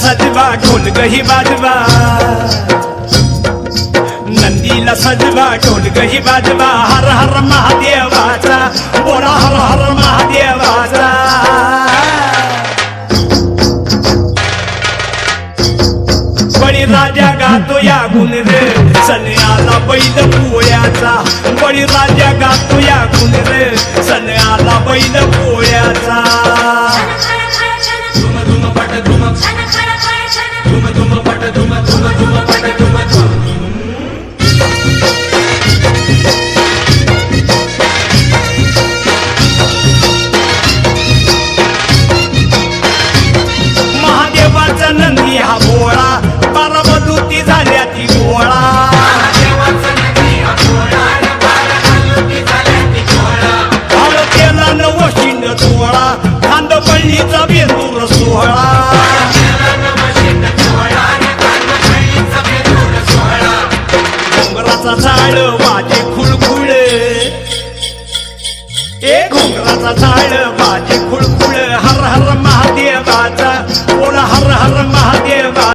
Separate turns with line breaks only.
सजवा ढोल गही बाजवा नंदीला सजवा ढोल गही बाजवा हर हर महादेवाचा बोला हर हर महादेवाचा बळीराजा गातो या गुण रे सण आला बैल पोळ्याचा बळीराजा गातो या गुण रे सण आला बैल पोळ्याचा धुम धुम पट धुम धुम धुम पट धुम धुम धुम पट धुम महादेवाचा नंदी हा भोळा बारामधुती झाल्या ती गोळा केला नवशिंड सोहळा खांदपल्लीचा बेंदूर सोहळा घोंगराचा झाड वाजे खुळखुळ घोंगराचा झाड